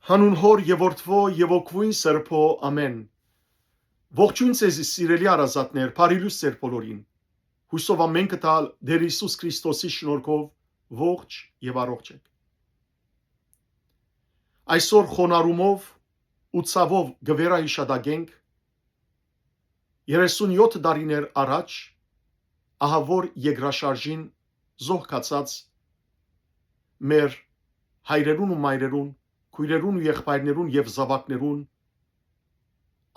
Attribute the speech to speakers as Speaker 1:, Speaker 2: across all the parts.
Speaker 1: Հանուն հոր եւ որդվո եւ օգվույն սրբո ամեն։ Ողջույն ձեզ սիրելի արազատներ, բարիլույս ձեր բոլորին։ Հույսով ամեն կտալ Տեր Հիսուս Քրիստոսի շնորհքով ողջ եւ առողջ եք։ Այսօր խոնարհումով ու ցավով գվերահիշադակենք 37 տարիներ առաջ ահավոր երկրաշարժին զոհկացած մեր հայրերուն ու մայրերուն, քույրերուն ու եղբայրներուն եւ զավակներուն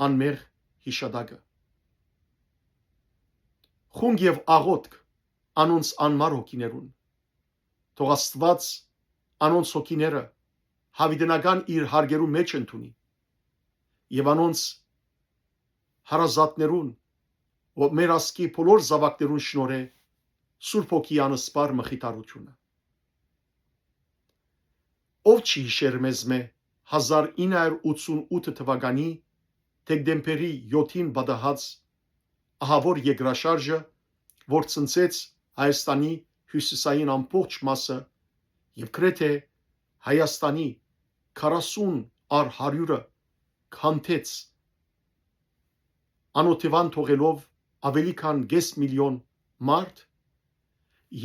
Speaker 1: անմեղ հիշադակը։ Խունգ եւ աղոթք անոնց անմար հոգիներուն։ Թող Աստված անոնց հոգիները հավիտենական իր հարգերու մեջ ընդունի եւ անոնց հարազատներուն ու մեր ասկի բոլոր զավակներուն շնորհե Սուրբ Հոգի անսպար մխիթարությունը։ Ով չի հիշեր մեզ 1988 թվականի դեկտեմբերի 7-ին բադահած ահավոր երկրաշարժը, որ ցնցեց Հայաստանի հյուսիսային ամբողջ մասը եւ գրեթե Հայաստանի 40 առ 100-ը քանթեց, անօթևան թողելով ավելի քան 5 միլիոն մարդ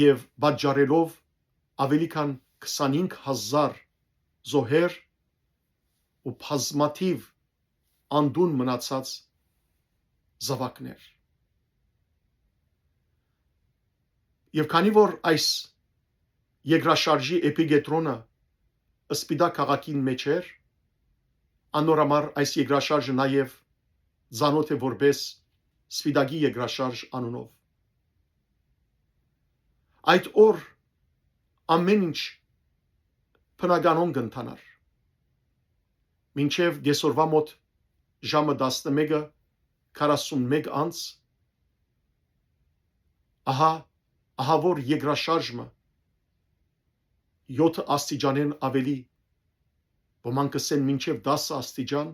Speaker 1: եւ պատճառելով ավելի քան 25,000 զոհեր ու բազմաթիվ անդուն մնացած զավակներ։ Եվ քանի որ այս երկրաշարժի էպիգետրոնը Սպիտակ քաղաքին մեջ էր, անորամար այս երկրաշարժը նաև ծանոթ է որպես Սպիտակի երկրաշարժ անունով։ Այդ օր ամեն ինչ բնականon կընթանար։ Մինչև կեսօրվա մոտ ժամը 11:41 ահավոր երկրաշարժը 7 աստիճանեն ավելի, ոմանք կսեն մինչև 10 աստիճան,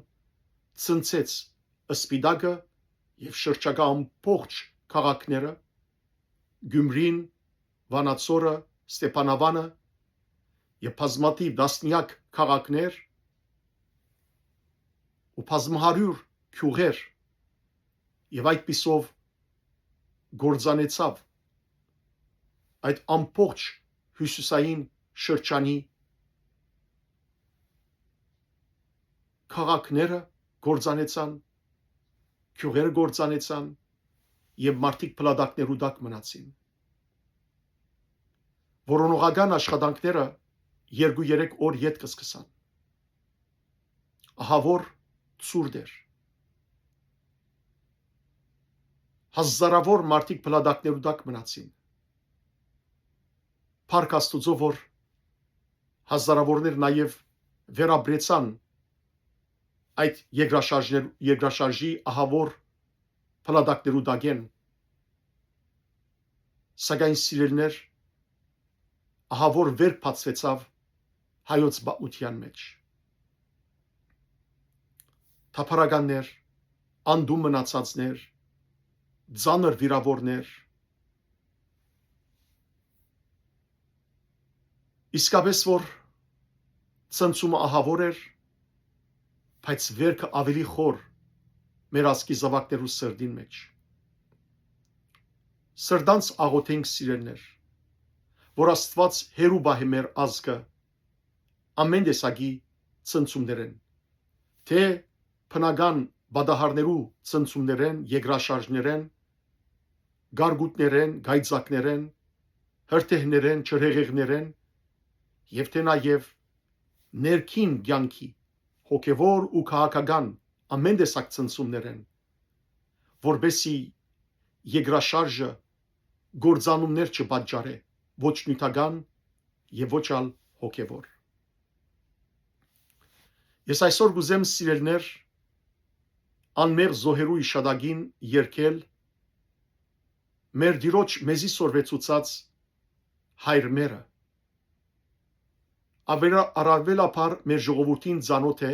Speaker 1: ցնցեց Սպիտակը եւ շրջակա ամբողջ քաղաքները, Գյումրին, Վանաձորը, Ստեփանավանը եւ բազմաթիվ դասնյակ քաղաքներ ու բազմահարյուր գյուղեր եւ այդպիսով գործանեցավ այդ ամբողջ հյուսիսային շրջանի քաղաքները գործանեցան, գյուղերը գործանեցան եւ մարդիկ փլատակներու տակ մնացին։ Որոնողական աշխատանքները 2-3 օր ետ կսկսան։ Ահավոր ցուրտ էր։ Հազարավոր մարդիկ փլատակներու տակ մնացին։ Փառք Աստուծո, որ հազարավորներ նաև վերաբրեցան այդ երկրաշարժի ահավոր փլատակներու տակեն։ Սակայն սիրելիներ, ահավոր վեր բացվեցավ հայոց բաղության մեջ։ Թափառականներ, անդու մնացածներ, ծանր վիրավորներ, իսկապես որ ցնցումը ահավոր էր, բայց վերքը ավելի խոր մեր ազգի զավակներու սրտին մեջ։ Սրտանց աղոթենք սիրելիներ, որ Աստված հերու բահի մեր ազգը ամեն տեսակի ցնցումներեն, թե բնական բադահարներու ցնցումներեն, երկրաշարժներեն, գարգուտներեն, գայծակներեն, հրթեհներեն, ջրհեղեղներեն եւ թե նաեւ ներքին կյանքի հոգեվոր ու քաղաքական ամեն տեսակ ցնցումներեն, որբեսի երկրաշարժը գործանումներ չպատճառե, ոչ նյութական եւ ոչ ալ հոգեվոր։ Ես այսօր կուզեմ սիրելիներ անմեղ զոհերու իշադագին երկել մեր Տիրոջ մեզի սորվեցուցած հայր մերը։ Առավելաբար մեր ժողովրդին ծանոթ է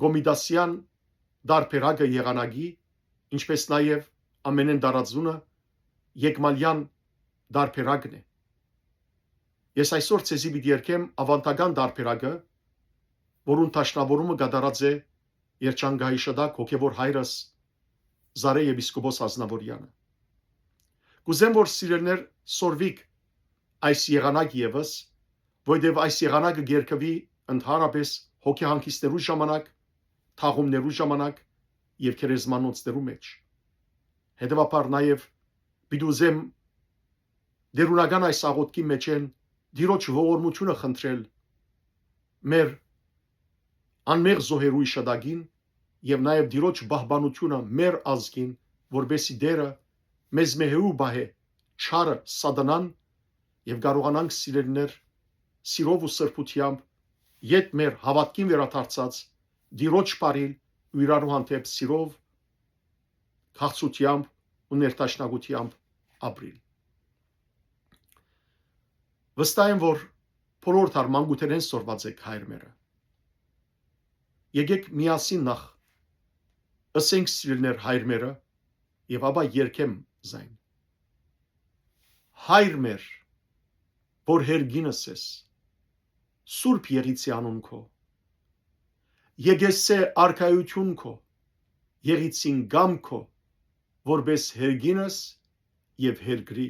Speaker 1: Գոմիդասյան դարբերակը եղանակի, ինչպես նաև ամենեն տարածությունը Եկմալյան դարբերակն է։ Ես այսօր ցեզի պիտի երկեմ ավանդական դարբերակը, որուն տաշնավորումը գդարած է երջանկայի շտակ հոգևոր հայրս Զարե եպիսկոպոս Ազնավուրյանը։ Կուզեմ որ սիրելներ սորվիկ այս եղանակ եւս, որովհետև այս եղանակը գերկվի ընդհանրապես հոգեհանգիստներու ժամանակ, թաղումներու ժամանակ եւ քերեզմանոցներու մեջ։ Հետևաբար նաեւ բիդուզեմ դերունական այս աղոթքի մեջ են դիրոջ ողորմությունը խնդրել մեր անմեղ զոհերու իշադագին եւ նաեւ դիրոջ բահբանությունը մեր ազգին, որբեսի դերը մեզ մեհու բահե չարը սատանան եւ կարողանանք սիրելներ սիրով ու սրբությամբ յետ մեր հավատքին վերադարձած դիրոջ բարիլ ու իրարու հանդեպ սիրով քաղցությամբ ու ներտաշնակությամբ ապրիլ։ Վստահ եմ, որ բոլոր թարմանգութերեն սորված եք հայրմերը։ Եկեք միասին նախ ըսենք սիրելներ հայրմերը եւ ապա երգեմ զայն։ Հայր մեր, որ հերգինս ես, Սուրբ Եղիցի անուն քո, եկեսե արքայություն քո, Եղիցին գամ քո, որբես հերգինս եւ հերգրի,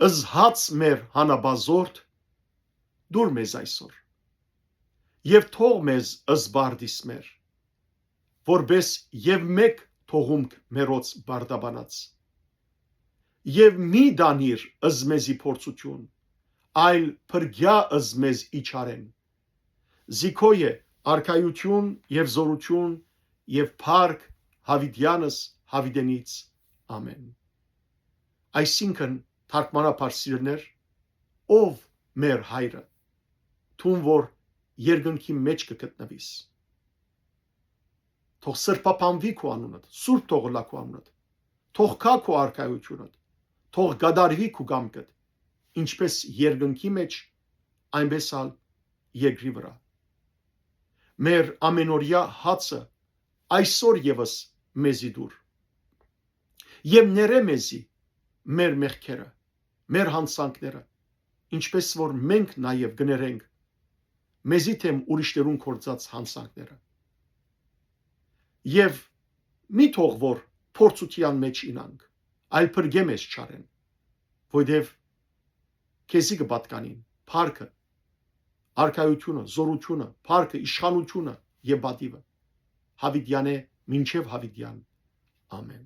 Speaker 1: ըզհաց մեր հանաբազորդ, դուր մեզ այսօր, եւ թող մեզ ըզբարդիս մեր, որբես եւ մեկ թողումք մերոց բարդաբանած, եւ մի դանիր ըզմեզի փորձություն, այլ փրկյա ըզմեզ իչարեն, զիքո է արքայություն եւ զորություն եւ փառք Հավիդյանս Հավիդենից ամեն։ Այսինքն թարգմանաբար սիրներ, ով մեր հայրը, թուն որ երկնքի մեջ կգտնվիս, թող սրբապանվի քո անունդ, սուրբ թողլա քո անունդ, թող կա քո արքայությունդ, թող գադարվի քո գամքդ, ինչպես երկնքի մեջ, այնպես ալ երկրի վրա։ Մեր ամենօրյա հացը այսօր եւս մեզի դուր, եւ ները մեզի մեր մեղքերը, մեր հանցանքները, ինչպես որ մենք նաեւ գներենք մեզի թեմ ուրիշներուն կործած հանցանքները։ Եվ մի թող որ փորձության մեջ ինանք, այլ փրկե մեզ չարեն, որովհետև քեզի կպատկանին փառքը, արքայությունը, զորությունը, փառքը, իշխանությունը եւ բադիվը Հավիդյանե մինչև Հավիդյան ամեն։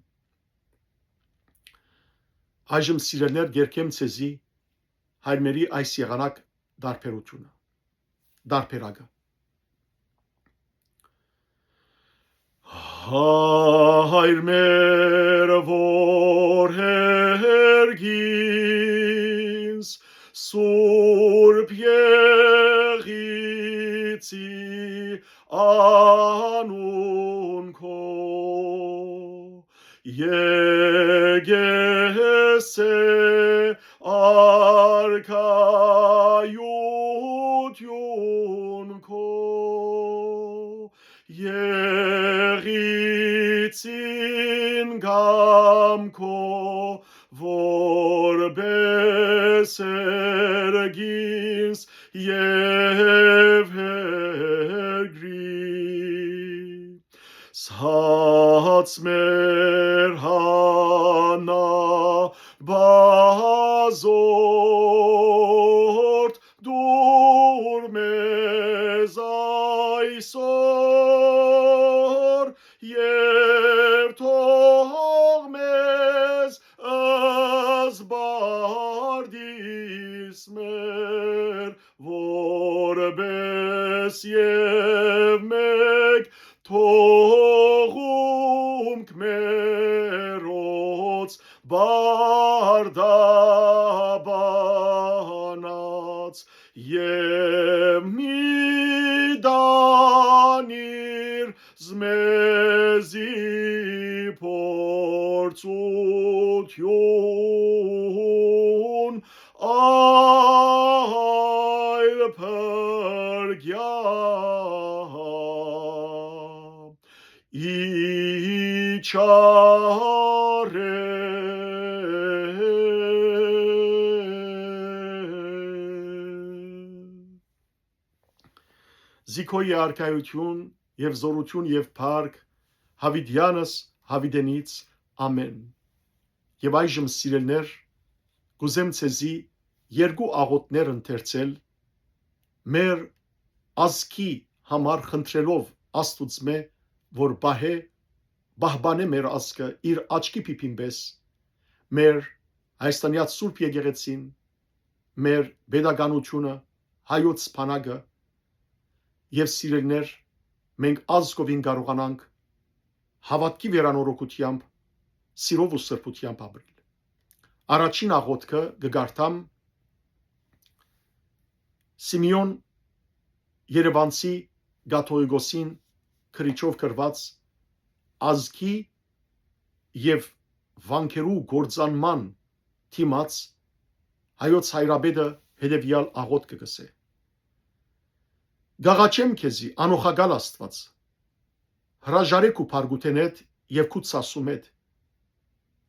Speaker 1: Այժմ սիրելներ գերկեմ ցեզի հայրմերի այս եղանակ դարբերությունը, դարբերակը։ Հայր մեր որ հերգինս Սուրբ Եղիցի անուն քո եկեսե արքայություն քո Եղիցին գամ քո որպես հերգինս եւ հերգրի սաց մեր հանաբազորդ դուր մեզ այսօր եւ թող մեզ ըզբարդիս մեր որպես եւ մեկ թողումք մերոց բարդաբանած եւ մի դանիր զմեզի փորձություն այլ փրկյա իչարե Զիքոյի արքայություն եւ զորություն եւ փառք Հավիդյանս Հավիդենից ամեն։ Եվ այժմ սիրելներ, կուզեմ ցեզի երկու աղոթներ ընթերցել մեր ազգի համար խնդրելով Աստուծմե, որ բահբանե մեր ազգը իր աչքի փիփին պես, մեր Հայաստանյաց Սուրբ Եկեղեցին, մեր pedagogiությունը, հայոց բանակը եւ սիրելներ, մենք ազգովին կարողանանք հավատքի վերանորոգությամբ, սիրով ու սրբությամբ ապրել։ Առաջին աղոթքը կգարտամ Սիմեոն Երևանցի Գաթողիկոսին քրիչով կրված ազգի եւ վանքերու գործանման թիմած հայոց հայրաբեդը հետևյալ աղոթքը կսե. Գաղաչեմ քեզի անոխագալ Աստված, հրաժարեք ու փարգութենետ եւ քու ցասում հետ,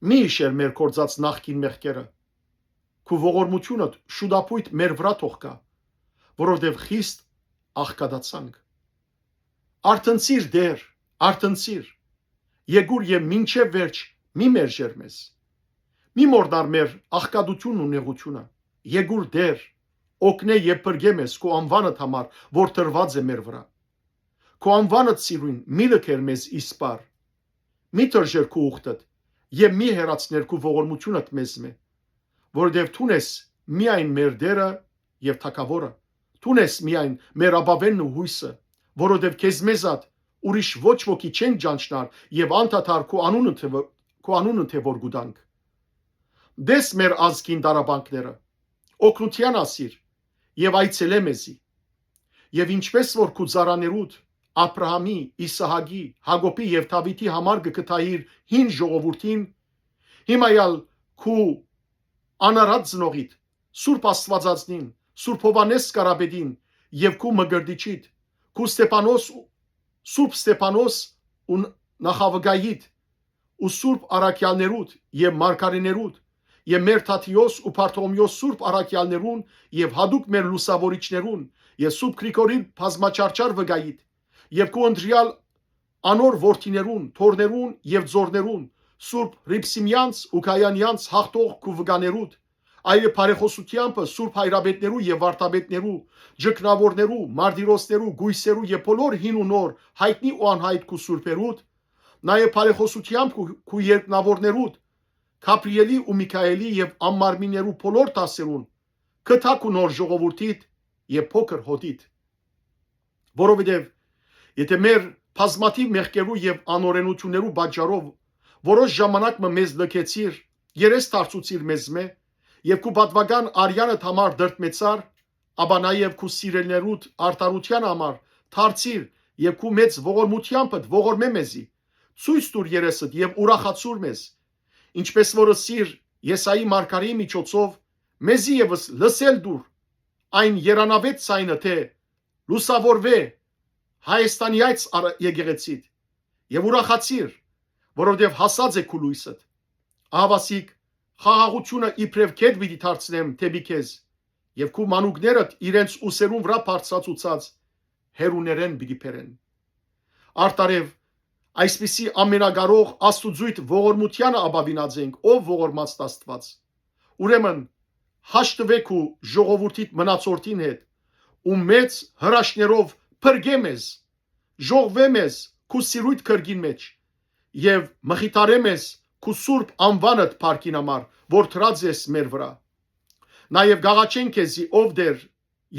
Speaker 1: մի իշեր մեր կործած նախքին մեղքերը, քու ողորմությունդ շուտապույտ մեր վրա թող կա, որովհետեւ խիստ աղքատացանք։ Արթնցիր դեր, արթնցիր, եկուր եւ մինչեւ վերջ մի մերժեր մեզ, մի մորնար մեր աղքատությունն ու նեղությունը, եկուր դեր, օգնե եւ բրգե մեզ քո անվանդ համար, որ տրված է մեր վրա։ Քո անվանդ սիրուն մի լքեր մեզ իսպար, մի տրժեր քո ուխտդ եւ մի հերացներ քո ողորմությունդ մեզմե, որովհետեւ թունես միայն մեր դերը եւ թակավորը, թունես միայն մեր ապավենն ու հույսը, որովհետեւ քեզ մեզատ ուրիշ ոչ ոքի չեն ճանչնար եւ անդադար քո անունը թե որ գուտանք։ Դես մեր ազգին դարաբանքները, օգնության ասիր եւ այցելե մեզի, եւ ինչպես որ քու ծառաներուդ Աբրահամի, Իսահակի, Հակոբի եւ Դավիթի համար գկթայիր հին ժողովրդին, հիմայալ քու անարած ծնողիդ, Սուրբ Աստվածածնին, Սուրբ Հովանես Կարապետին եւ քու մգրդիչիդ, քու Սուրբ Ստեփանոս ու Նախավգայիդ ու Սուրբ Արաքյալներուդ եւ Մարգարեներուդ եւ մեր Թաթիոս ու Բարթոմեոս Սուրբ Արաքյալներուն եւ հadouk մեր լուսավորիչներուն եւ Սուրբ Գրիգորին բազմաչարչար վգայիդ եւ քու ընտրյալ անոր որդիներուն, թորներուն եւ ձորներուն, Սուրբ Հրիփսիմյանց ու Կայանյանց հաղթող քու վգաներուդ, այլ բարեխոսությամբ Սուրբ հայրաբետներու եւ վարտաբետներու, ջկնավորներու, մարտիրոսներու, գույսերու եւ բոլոր հին ու նոր հայտնի ու անհայտ քու սուրբերուդ, նաեւ բարեխոսությամբ քու երկնավորներուդ, Գաբրիելի ու Միքայելի եւ ամմարմիներու բոլոր դասերուն, կթակ ու նոր ժողովրդիդ եւ փոքր հոդիդ, որովհետեւ եթե մեր բազմաթիվ մեղքերու եւ անօրենություններու պատճառով որոշ ժամանակ մեզ լքեցիր, երես դարձուցիր մեզմե եւ քու պատվական արյանդ համար դրտմեցար, ապա նաեւ քու սիրելներուդ արտարության համար դարձիր եւ քու մեծ ողորմությամբ ողորմե մեզի, ցույց տուր երեսդ եւ ուրախացուր մեզ, ինչպես որ սիր Եսայի մարգարեի միջոցով մեզի եւս լսել դուր այն երանավետ ցայնը թե լուսավորվե Հայաստանի այց եկեղեցիդ եւ ուրախացիր, որովհետեւ հասած է քու լույսդ, ահավասիկ խաղաղությունը իբրև քեդ պիտի դարձնեմ թեպի քեզ եւ քու մանուկներդ իրենց ուսերուն վրա բարձրացուցած հերուներեն պիտի բերեն։ Արտարև այսպիսի ամենակարող Աստուծույթ ողորմությանը ապավինածենք, ով ողորմած Աստված, ուրեմն հաշտվեք ու ժողովրդիդ մնացորդին հետ ու մեծ հրաշներով փրկե մեզ, ժողվե մեզ քու սիրույթ կրգին մեջ եւ մխիթարե մեզ քու սուրբ անվանդ փառքին համար, որ թրած ես մեր վրա։ Նաեւ գաղաչենք քեզի ով դեր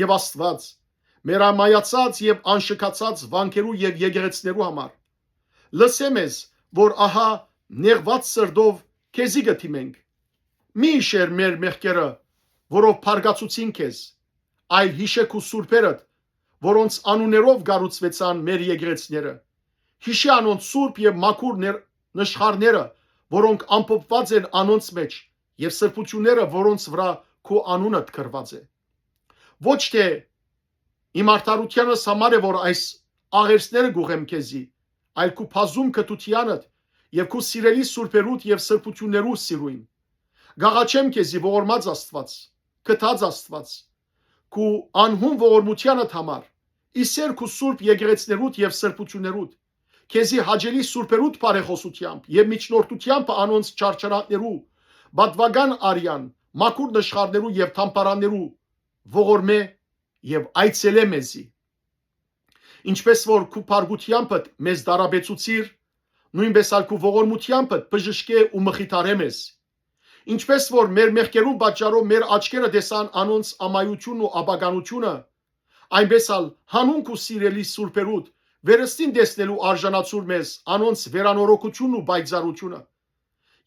Speaker 1: եւ Աստված մեր ամայացած եւ անշքացած վանքերու եւ եկեղեցներու համար, լսե մեզ, որ ահա նեղված սրդով քեզի գտիմենք, մի իշեր մեր մեղքերը, որով փարգացուցին քեզ, այլ հիշեք ու սուրբերդ, որոնց անուներով գառուցվեցան մեր եկեղեցները, հիշի անոնց սուրբ եւ մաքուր նշխարները, որոնք ամփոփված են անոնց մեջ եւ սրբությունները, որոնց վրա քո անունը գրված է։ Ոչ թե իմ արդարությանս համար է, որ այս աղերսները գուղեմ քեզի, այլ քու փազում կտությանդ եւ քու սիրելի սուրբերուդ եւ սրբություններու սիրույն։ Գաղաչեմ քեզի ողորմած Աստված, կթած Աստված, քու անհուն ողորմությանդ համար իսեր քու սուրբ եկեղեցներուտ եւ սրբություններուտ քեզի հաջելի սուրբերուտ բարեխոսությամբ եւ միջնորդությամբ անոնց չարչարաններու բադվագան արյան մաքուր նշխարներու եւ թամփարաններու ողորմե եւ այցելե մեզի ինչպես որ քու փարգությամբ մեզ դարաբեցուցիր նույնպես ալ քու ողորմությամբ բժշկե ու մխիթարե մեզ ինչպես որ մեր մեղքերու պատճառով մեր աչքերը տեսան անոնց ամայությունն ու աբագանությունը այնպես ալ հանուն քու սիրելի սուրբերուտ վերստին տեսնելու արժանացուր մեզ անոնց վերանորոգությունն ու բայցարությունը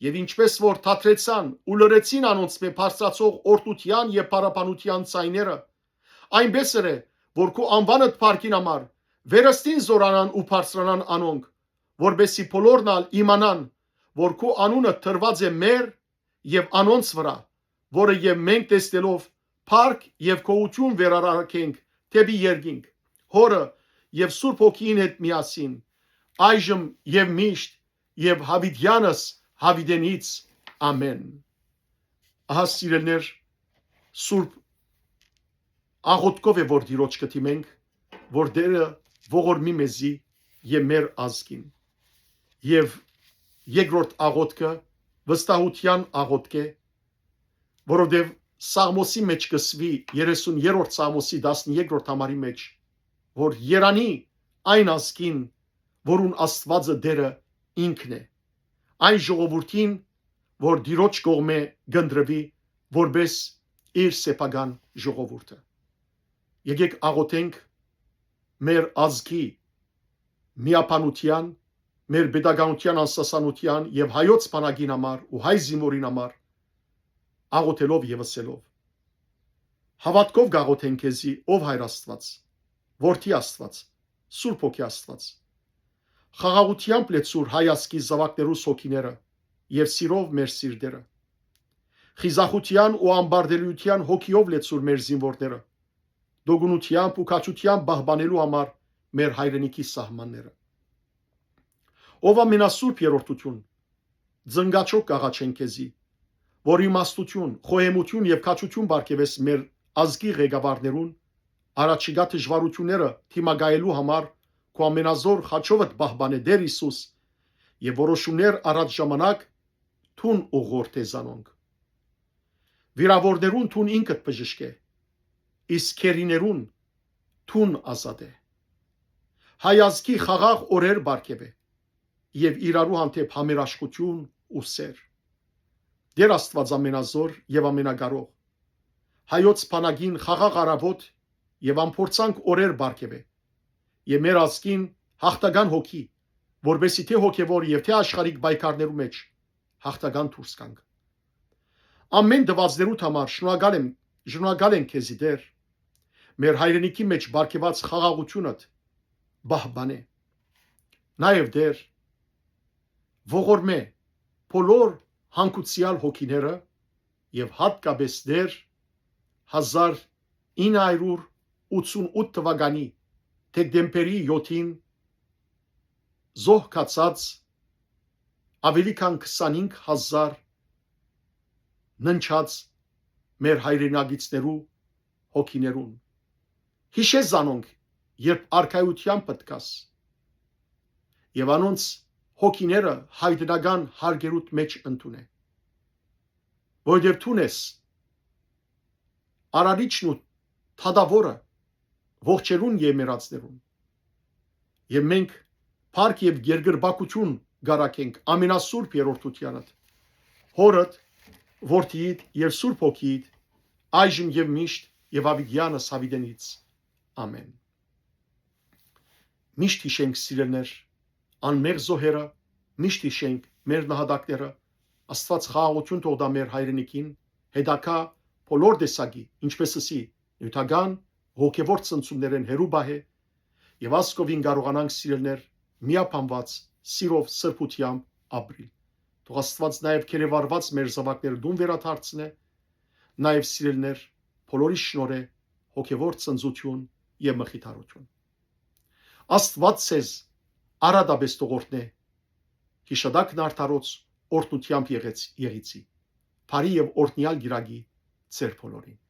Speaker 1: եւ ինչպես որ թատրեցան ու լրեցին անոնց մե բարձրացող օրտության եւ պարապանության ցայները այնպես է որ քու անվանդ փառքին համար վերստին զորանան ու բարձրանան անոնք որբեսի բոլորն ալ իմանան որ քու անունը թրված է մեր եւ անոնց վրա որը եւ մենք տեսնելով փառք եւ գոհություն վերարարքենք թեպի երկինք հորը եւ Սուրբ Հոգին հետ միասին այժմ եւ միշտ եւ հավիտյանս հավիտենից ամեն ահա սիրելներ Սուրբ աղոթքով է որ Տիրոջ կդիմենք որ Տերը ողորմի մեզի եւ մեր ազգին եւ երկրորդ աղոթքը վստահության աղոթք է որովհետեւ Սաղմոսի մեջ կսվի 30-րդ Սաղմոսի 12-րդ համարի մեջ որ երանի այն ազգին որուն Աստվածը Տերը ինքն է այն ժողովրդին որ Տիրոջ կողմէ գնդրվի որպես իր սեփական ժողովուրդը եկեք աղոթենք մեր ազգի միապանության մեր pedagogical անսասանության եւ հայոց բանակին համար ու հայ զինվորին համար աղոթելով եւ ասելով հավատքով գաղոթենք քեզի ով հայր Աստված որդի Աստված Սուրբ Հոգի Աստված խաղաղությամբ լեցուր հայ ազգի զավակներու սոքիները եւ սիրով մեր սիրտերը խիզախության ու ամբարդելիության հոգիով լեցուր մեր զինվորները դոգունությամբ ու քաջությամբ բահբանելու համար մեր հայրենիքի սահմանները ով ամենասուրբ երրորդություն ծնգաչոք կաղաչենք քեզի որ իմաստություն խոհեմություն եւ քաջություն բարգեւես մեր ազգի ղեկավարներուն առաջիկա դժվարությունները թիմագայելու համար քո ամենազոր խաչովդ բահբանե Տեր Հիսուս եւ որոշումներ առած ժամանակ թուն ուղղորդ եզանոնք վիրավորներուն թուն ինքդ բժշկե իսկ քերիներուն թուն ազատե հայ ազգի խաղաղ օրեր բարգեւե եւ իրարու հանդեպ համերաշխություն ու սեր Դեր Աստված ամենազոր եւ ամենագարող հայոց բանակին խաղաղ արավոտ եւ ամփորձանք օրեր բարգեւե եւ մեր ազգին հաղթական հոգի որբեսի թե հոգեվոր եւ թե աշխարհիկ բայկարներու մեջ հաղթական դուրս գանք ամեն դվածներուտ համար շնորհակալ ենք քեզի Տեր մեր հայրենիքի մեջ բարգեված խաղաղությունդ բահբանե նաեւ Տեր ողորմե բոլոր հանգուցյալ հոգիները եւ հատկապես Տեր 1988 թվականի դեկտեմբերի 7-ին զոհկացած ավելի քան 25000 ննչած մեր հայրենագիցներու հոգիներուն հիշես անոնք երբ արքայության պատկաս եւ անոնց հոգիները հայտնական հարգերուտ մեջ ընդունե որովհետեւ թունես արարիչն ու թադավորը ողջերուն եմերածներուն եւ մենք փառք եւ գերգրբակություն գարակենք ամենասուրբ երրորդությանդ հորդ որդիդ եւ Սուրբ Հոգիդ այժմ եւ միշտ եւ ավիդյանս հավիդենից ամեն միշտ հիշենք սիրելներ անմեղ զոհերը միշտ հիշենք մեր նահատակները Աստված խաղաղություն թող տա մեր հայրենիքին հետակա բոլոր տեսակի ինչպես ասի նյութական հոգևոր ցնցումներեն հերու բահե եւ ասկովին կարողանանք սիրելներ միապանված սիրով սրբությամբ ապրիլ թող Աստված նաեւ քերեվարված մեր զավակները դուն վերադարձնե նաեւ սիրելներ բոլորի շնորհե հոգևոր ցնծություն եւ մխիթարություն Աստված ցեզ արադաբես տողորտնե հիշադակն արդարոց օրտնությամբ եղեցի բարի եւ օրտնյալ գիրագի ձեր բոլորին